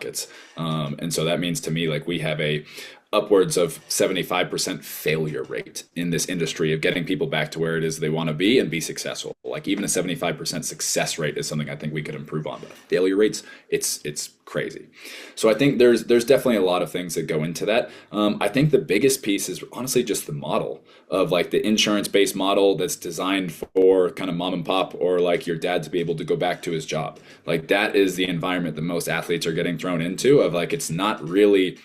buckets. And so that means to me, like, we have a upwards of 75% failure rate in this industry of getting people back to where it is they want to be and be successful. Like, even a 75% success rate is something I think we could improve on. But failure rates, it's crazy. So I think there's definitely a lot of things that go into that. I think the biggest piece is honestly just the model of like the insurance-based model that's designed for kind of mom and pop or like your dad to be able to go back to his job. Like, that is the environment that most athletes are getting thrown into, of like, it's not really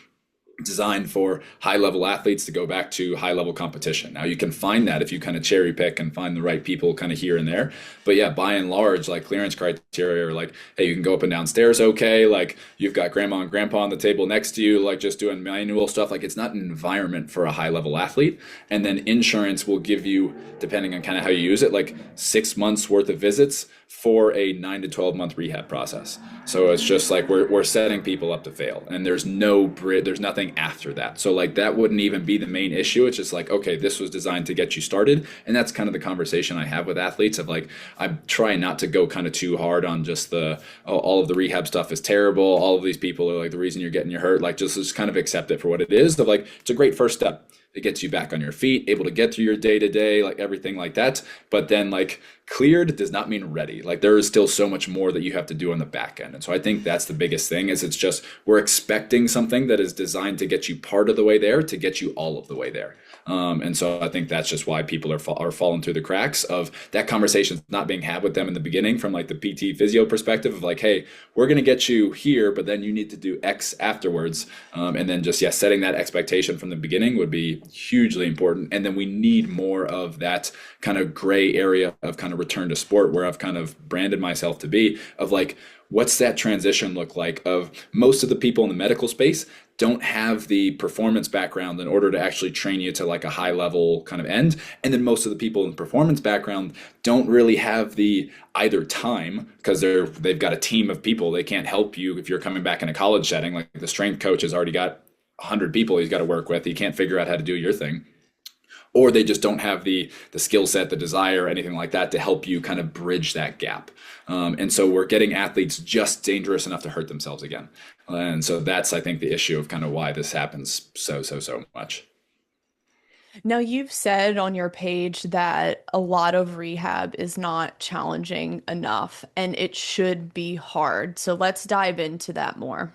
designed for high level athletes to go back to high level competition. Now you can find that if you kind of cherry pick and find the right people kind of here and there. But yeah, by and large, like, clearance criteria are like, hey, you can go up and down stairs okay, like you've got grandma and grandpa on the table next to you, like just doing manual stuff. Like, it's not an environment for a high level athlete. And then insurance will give you, depending on kind of how you use it, like 6 months worth of visits for a 9 to 12 month rehab process. So it's just like we're setting people up to fail, and there's nothing after that. So like, that wouldn't even be the main issue. It's just like, okay, this was designed to get you started. And that's kind of the conversation I have with athletes of like, I try not to go kind of too hard on just the, oh, all of the rehab stuff is terrible, all of these people are like the reason you're getting your hurt. Like, just kind of accept it for what it is. Of like, it's a great first step. It gets you back on your feet, able to get through your day to day, like everything like that. But then, like, cleared does not mean ready. Like, there is still so much more that you have to do on the back end. And so I think that's the biggest thing, is it's just we're expecting something that is designed to get you part of the way there to get you all of the way there. And so I think that's just why people are falling through the cracks of that conversation not being had with them in the beginning from like the PT physio perspective of like, hey, we're going to get you here, but then you need to do X afterwards. And then just, yeah, setting that expectation from the beginning would be hugely important. And then we need more of that kind of gray area of kind of return to sport, where I've kind of branded myself to be, of like, what's that transition look like? Of most of the people in the medical space don't have the performance background in order to actually train you to like a high level kind of end. And then most of the people in the performance background don't really have the either time, because they've got a team of people. They can't help you if you're coming back in a college setting. Like, the strength coach has already got 100 people he's got to work with. He can't figure out how to do your thing. Or they just don't have the skill set, the desire, anything like that to help you kind of bridge that gap. And so we're getting athletes just dangerous enough to hurt themselves again. And so that's, I think, the issue of kind of why this happens so much. Now, you've said on your page that a lot of rehab is not challenging enough and it should be hard. So let's dive into that more.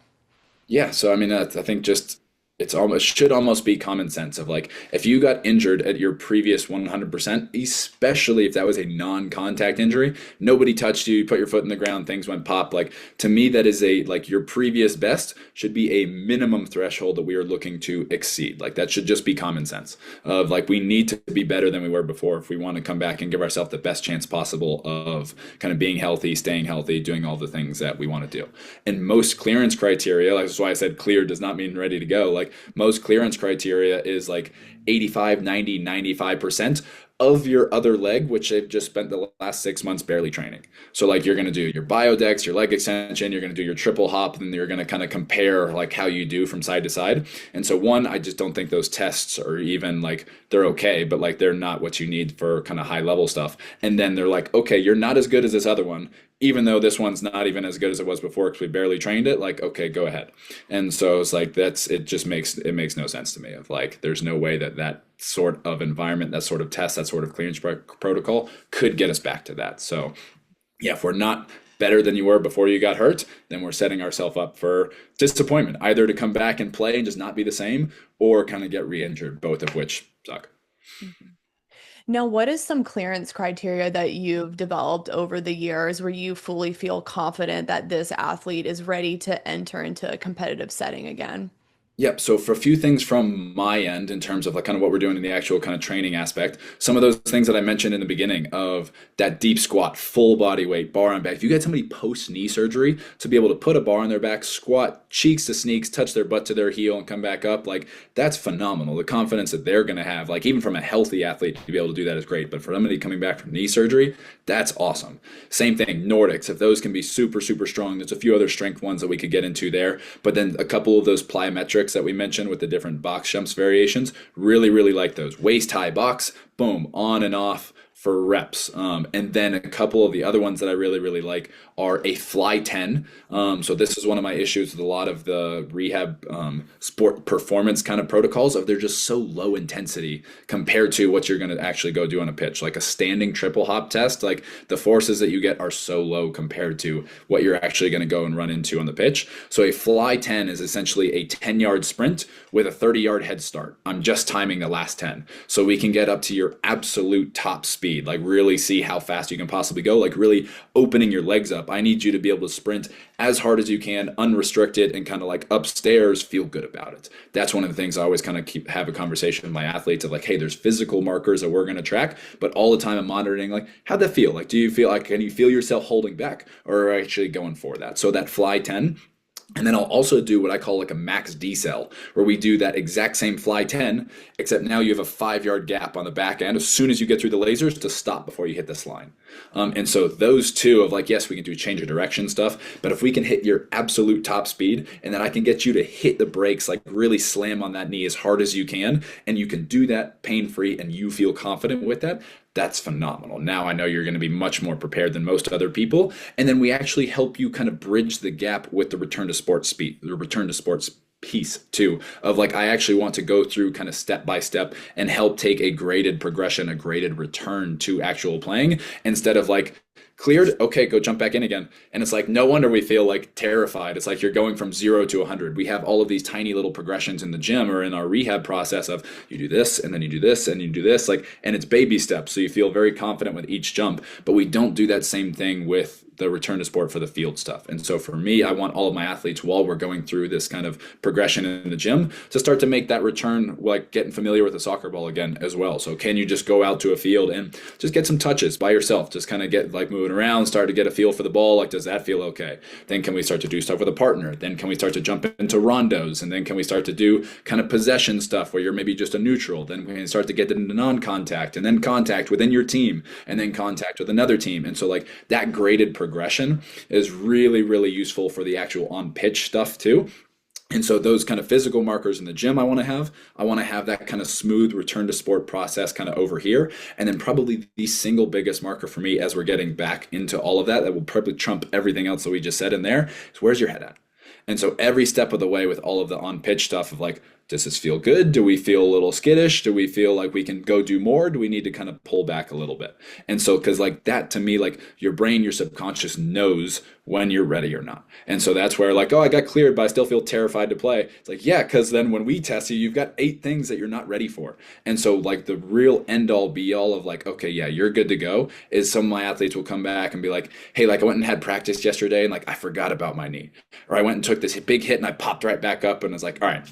Yeah, so I mean, I think just it's almost should almost be common sense of like, if you got injured at your previous 100%, especially if that was a non-contact injury, nobody touched you, you put your foot in the ground, things went pop. Like, to me, that is a like your previous best should be a minimum threshold that we are looking to exceed. Like, that should just be common sense of like, we need to be better than we were before if we want to come back and give ourselves the best chance possible of kind of being healthy, staying healthy, doing all the things that we want to do. And most clearance criteria, like, that's why I said clear does not mean ready to go. Like, most clearance criteria is like 85, 90, 95% of your other leg, which they've just spent the last 6 months barely training. So like, you're going to do your biodex, your leg extension, you're going to do your triple hop, and then you're going to kind of compare like how you do from side to side. And so one, I just don't think those tests are even like, they're okay, but like, they're not what you need for kind of high level stuff. And then they're like, okay, you're not as good as this other one, even though this one's not even as good as it was before because we barely trained it. Like, okay, go ahead. And so it's like, it makes no sense to me of like, there's no way that sort of environment, that sort of test, that sort of clearance protocol could get us back to that. So yeah, if we're not better than you were before you got hurt, then we're setting ourselves up for disappointment, either to come back and play and just not be the same, or kind of get re-injured, both of which suck. Mhm. Now, what is some clearance criteria that you've developed over the years where you fully feel confident that this athlete is ready to enter into a competitive setting again? Yep. So for a few things from my end in terms of like kind of what we're doing in the actual kind of training aspect, some of those things that I mentioned in the beginning of that deep squat, full body weight, bar on back. If you get somebody post knee surgery to be able to put a bar on their back, squat cheeks to sneaks, touch their butt to their heel and come back up, like, that's phenomenal. The confidence that they're going to have, like, even from a healthy athlete to be able to do that is great. But for somebody coming back from knee surgery, that's awesome. Same thing, Nordics, if those can be super, super strong, there's a few other strength ones that we could get into there. But then a couple of those plyometrics that we mentioned with the different box jumps variations, really, really like those. Waist high box, boom, on and off, for reps. And then a couple of the other ones that I really, really like are a fly 10. So this is one of my issues with a lot of the rehab sport performance kind of protocols of they're just so low intensity compared to what you're going to actually go do on a pitch. Like a standing triple hop test, like the forces that you get are so low compared to what you're actually going to go and run into on the pitch. So a fly 10 is essentially a 10-yard sprint with a 30-yard head start. I'm just timing the last 10. So we can get up to your absolute top speed, like really see how fast you can possibly go, like really opening your legs up. I need you to be able to sprint as hard as you can, unrestricted, and kind of like upstairs, feel good about it. That's one of the things I always kind of have a conversation with my athletes of like, hey, there's physical markers that we're going to track, but all the time I'm monitoring like, how'd that feel? Like, do you feel like, can you feel yourself holding back or actually going for that? So that fly 10. And then I'll also do what I call like a max decel, where we do that exact same fly 10, except now you have a 5-yard gap on the back end as soon as you get through the lasers to stop before you hit this line. And so those two of like, yes, we can do change of direction stuff, but if we can hit your absolute top speed and then I can get you to hit the brakes, like really slam on that knee as hard as you can, and you can do that pain-free and you feel confident with that, that's phenomenal. Now I know you're going to be much more prepared than most other people. And then we actually help you kind of bridge the gap with the return to sports speed, the return to sports piece too, of like, I actually want to go through kind of step by step and help take a graded progression, a graded return to actual playing instead of like, cleared, okay, go jump back in again. And it's like, no wonder we feel like terrified. It's like you're going from 0 to 100. We have all of these tiny little progressions in the gym or in our rehab process of you do this and then you do this and you do this, like, and it's baby steps. So you feel very confident with each jump, but we don't do that same thing with the return to sport for the field stuff. And so for me, I want all of my athletes while we're going through this kind of progression in the gym to start to make that return, like getting familiar with the soccer ball again as well. So can you just go out to a field and just get some touches by yourself, just kind of get like moving around, start to get a feel for the ball. Like, does that feel okay? Then can we start to do stuff with a partner? Then can we start to jump into rondos? And then can we start to do kind of possession stuff where you're maybe just a neutral? Then we can start to get into non-contact and then contact within your team and then contact with another team. And so like that graded progression is really, really useful for the actual on-pitch stuff too. And so those kind of physical markers in the gym I want to have that kind of smooth return to sport process kind of over here. And then probably the single biggest marker for me as we're getting back into all of that, that will probably trump everything else that we just said in there, is where's your head at? And so every step of the way with all of the on-pitch stuff of like, does this feel good? Do we feel a little skittish? Do we feel like we can go do more? Do we need to kind of pull back a little bit? And so, because like that to me, like your brain, your subconscious knows when you're ready or not. And so that's where like, oh, I got cleared, but I still feel terrified to play. It's like, yeah, because then when we test you, you've got 8 things that you're not ready for. And so like the real end all be all of like, okay, yeah, you're good to go is some of my athletes will come back and be like, hey, like I went and had practice yesterday and like I forgot about my knee. Or I went and took this big hit and I popped right back up and was like, all right,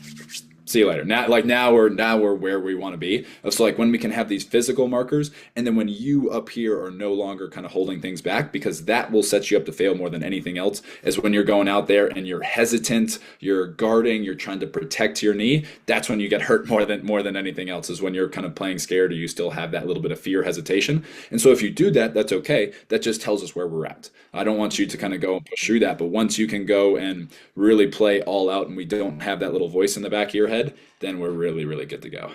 see you later. Now we're where we want to be. So like when we can have these physical markers, and then when you up here are no longer kind of holding things back, because that will set you up to fail more than anything else. Is when you're going out there and you're hesitant, you're guarding, you're trying to protect your knee. That's when you get hurt more than anything else. Is when you're kind of playing scared or you still have that little bit of fear, hesitation. And so if you do that, that's okay. That just tells us where we're at. I don't want you to kind of go and push through that, but once you can go and really play all out, and we don't have that little voice in the back of your head, then we're really, really good to go.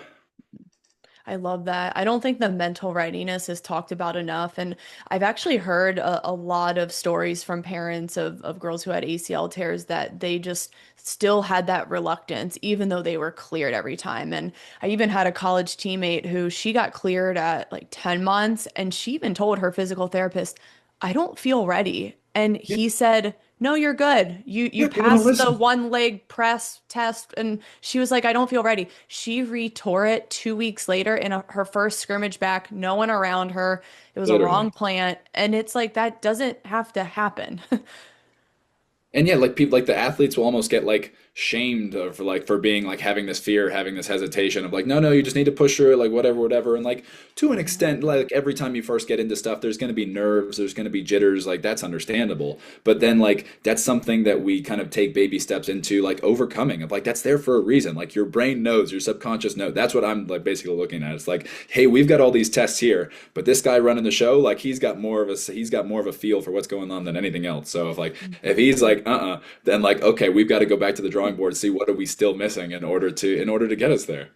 I love that. I don't think the mental readiness is talked about enough. And I've actually heard a lot of stories from parents of girls who had ACL tears that they just still had that reluctance, even though they were cleared every time. And I even had a college teammate who she got cleared at like 10 months, and she even told her physical therapist, I don't feel ready. And Yeah, he said, no, you're good. You yeah, people don't passed the listen. one leg press test. And she was like, I don't feel ready. She retore it 2 weeks later in her first scrimmage back, no one around her. It was a Literally. wrong plant. And it's like, that doesn't have to happen. And yeah, like people, like the athletes will almost get like shamed for like for being like having this fear, having this hesitation of like, no, you just need to push through it, like whatever, whatever. And like to an extent, like every time you first get into stuff, there's going to be nerves, there's going to be jitters, like that's understandable. But then like that's something that we kind of take baby steps into, like overcoming of like that's there for a reason. Like your brain knows, your subconscious knows. That's what I'm like basically looking at. It's like, hey, we've got all these tests here, but this guy running the show, like he's got more of a feel for what's going on than anything else. So if he's like then like okay, we've got to go back to the drawing board and see what are we still missing in order to get us there.